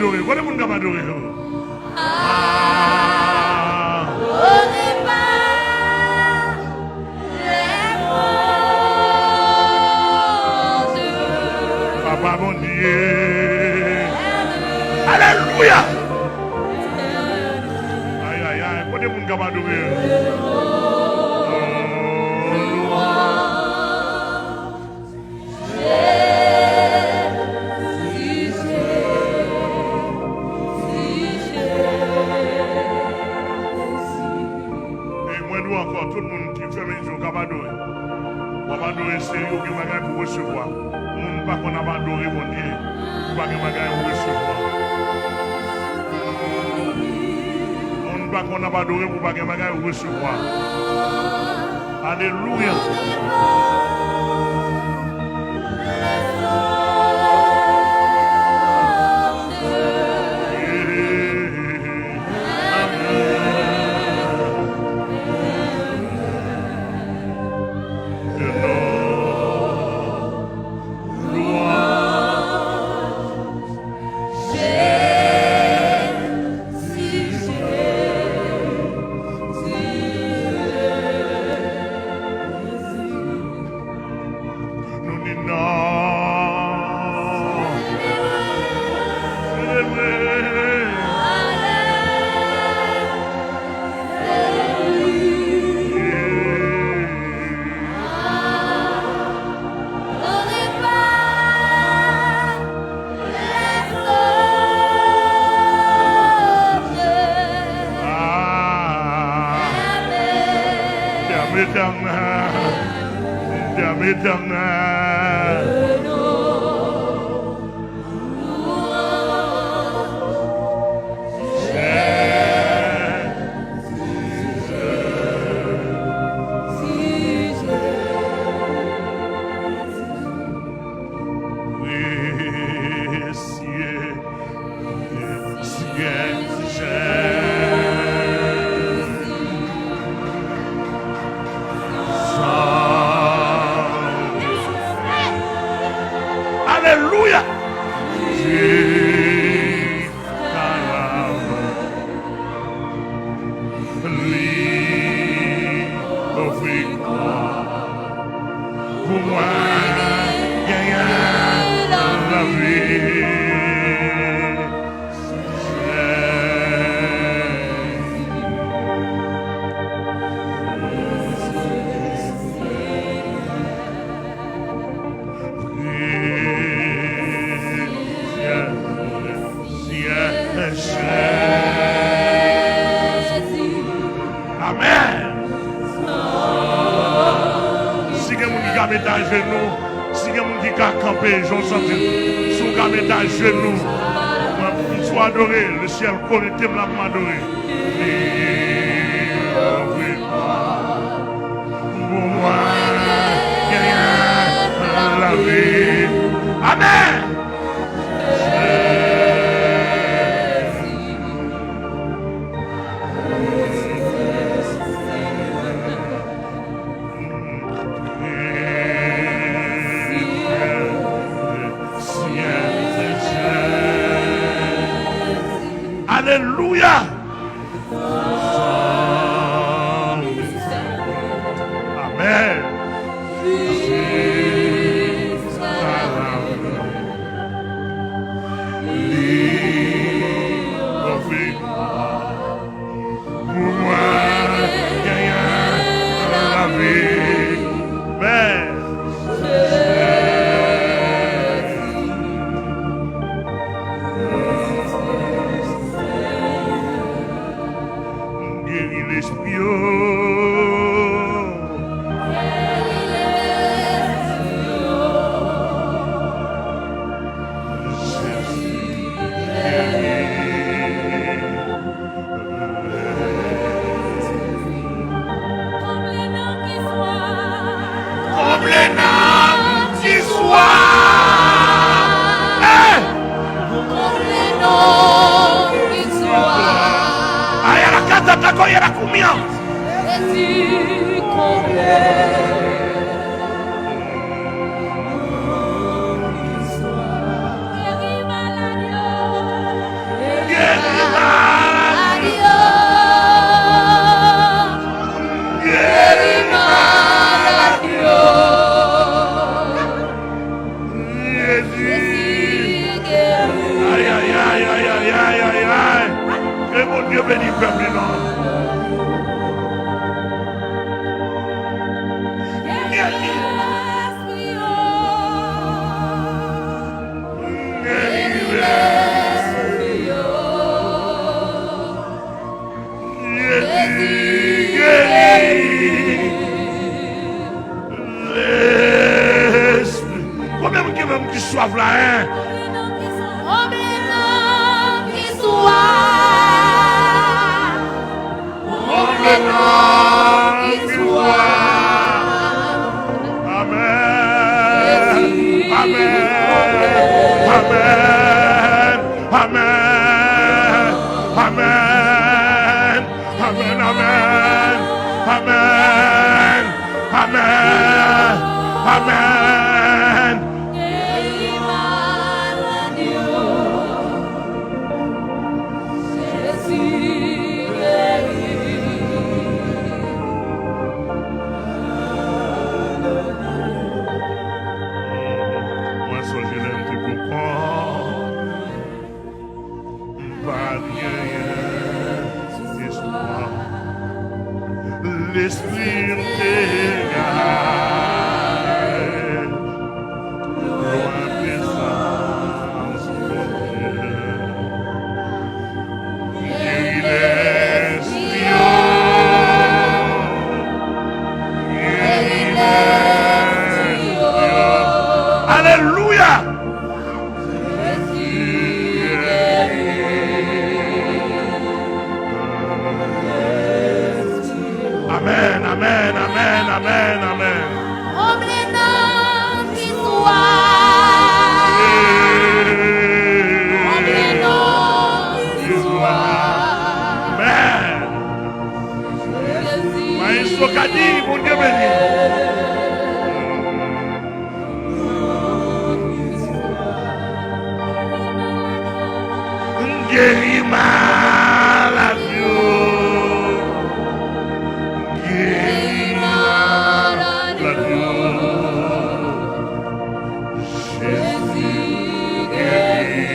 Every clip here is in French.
adorer. Voilà mon gars adorer. Papa mon Dieu. Alléluia. Aïe aïe aïe. Voilà mon gars adorer. Tout le monde qui fait les jours adorer. On va adorer sérieux qui va pour recevoir. On ne pas qu'on a adoré mon Dieu. On va pour recevoir. On ne pas qu'on a adoré pour recevoir. Alléluia. Le ciel connaît la m'adorer. Pour moi, la vie. Amen. Alléluia. Amen. Amen. Amen. Amen. Amen. Amen. Amen. Amen. Moi, ça, je l'aime tout comprendre. Pas rien d'espoir. L'esprit m'égale. Loin présence de Dieu. Il est Alléluia. Amen, amen, amen, amen, amen. Amen. Maestro Kadi, mon Dieu béni. Guéris maladie. Guéris maladie. Jésus guérit.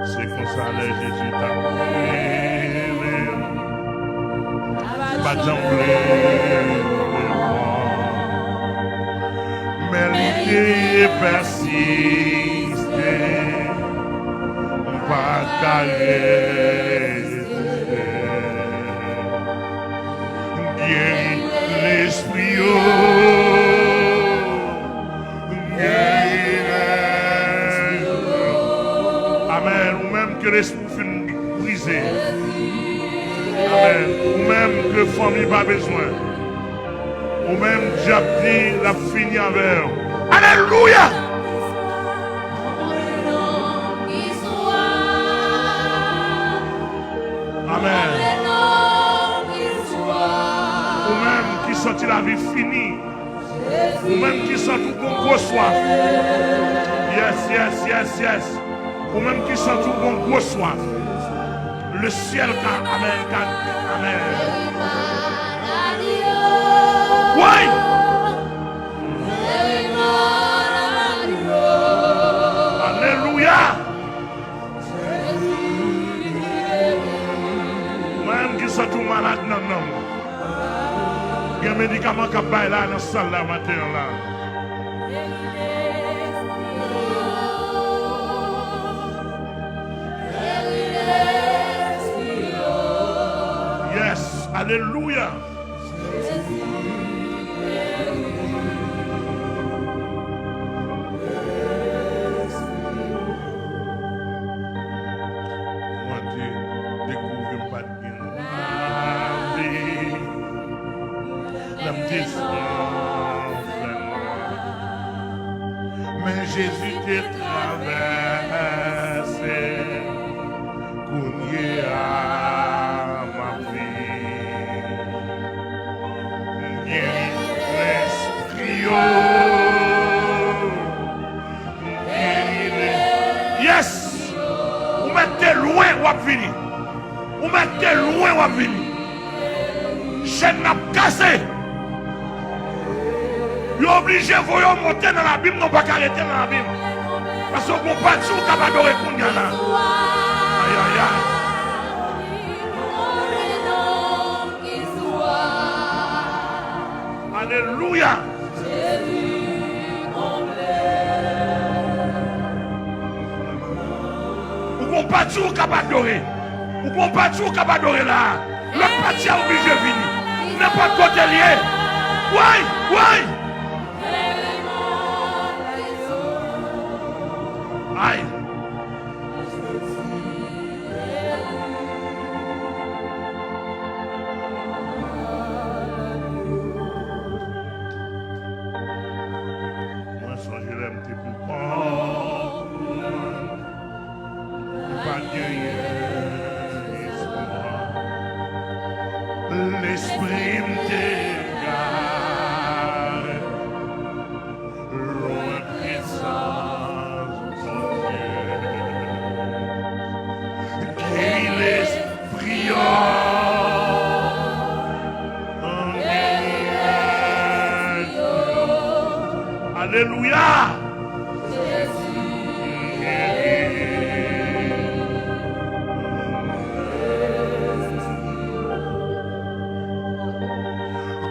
C'est comme ça que Jésus t'a guéri. Pas d'emblée. Mais l'idée persiste, pas carré. Guéris l'esprit, guéris l'esprit. Amen. Ou même que l'esprit finit brisé. Amen. Ou même que la famille n'a pas besoin. Ou même Diable l'a fini avec. Alléluia. Amen. Ou même qui sortit la vie finie. Ou même qui sortit qu'on gros soif. Yes, yes, yes, yes. Ou même qui sortit qu'on gros soif. Le ciel, amen, amen. Oui. Alléluia. Même qui sont tout malade, non. Il y a un médicament qui est là dans la salle là matin là. Yes. Alléluia. Mais Jésus t'a traversé, cogné à ma vie. Guéris l'esprit, guéris les... Yes! Vous mettez loin, ou à venir. Vous mettez loin, ou à venir. Chaîne n'a cassé. Vous êtes obligé de monter dans l'abîme, non pas arrêter dans l'abîme. Parce qu'on ne peut pas dire qu'on va adorer qu'on y a là. Aïe, aïe, aïe. Alléluia. Vous ne pouvez pas dire qu'on va adorer. Vous ne pouvez pas dire qu'on va adorer là. Le parti est obligé de venir. N'importe côté lié. Oui, oui. Aïe. t'es pour pas gagner espoir. L'esprit m'égare, reconnaissance en Dieu. Guéris l'esprit Alléluia.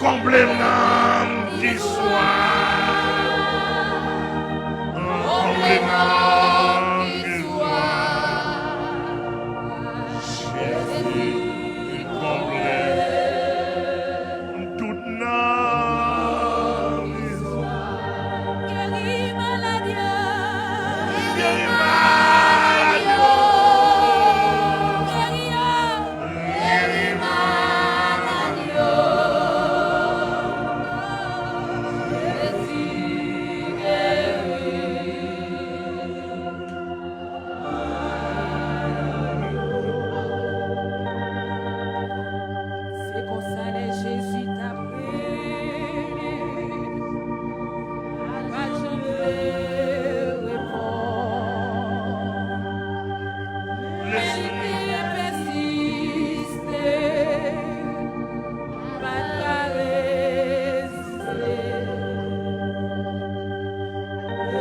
Comble-moi qui soit. Comble-moi qui soit. Jésus, comble toute notre histoire. Guéris maladie. Guéris maladie. Guéris maladie. C'est comme ça que Jésus t'a pris. Pas jamais répondre. L'esprit persiste. Pas résister.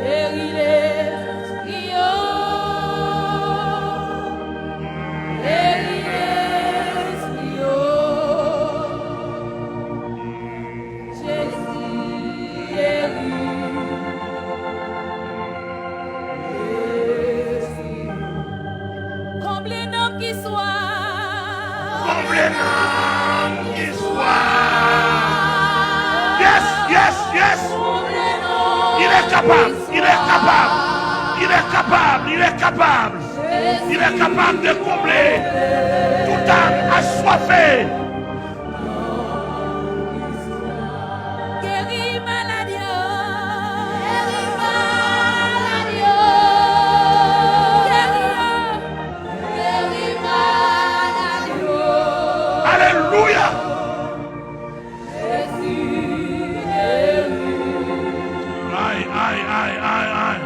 Guéris l'esprit. Guéris l'esprit. Jésus guérit. Comble un homme qui soit. Comble-moi qui soit. Yes, yes, yes. Il est capable, il est capable, il est capable, il est capable. Il est capable de combler toute âme assoiffée. Guéris maladie. Guéris maladie. Guéris maladie. Alléluia. Jésus guérit. Aïe, aïe, aïe, aïe, aïe.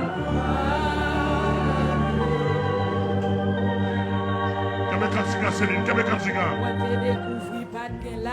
Kebe kansiga, Céline, kebe kansiga. Moi, je découvre pas de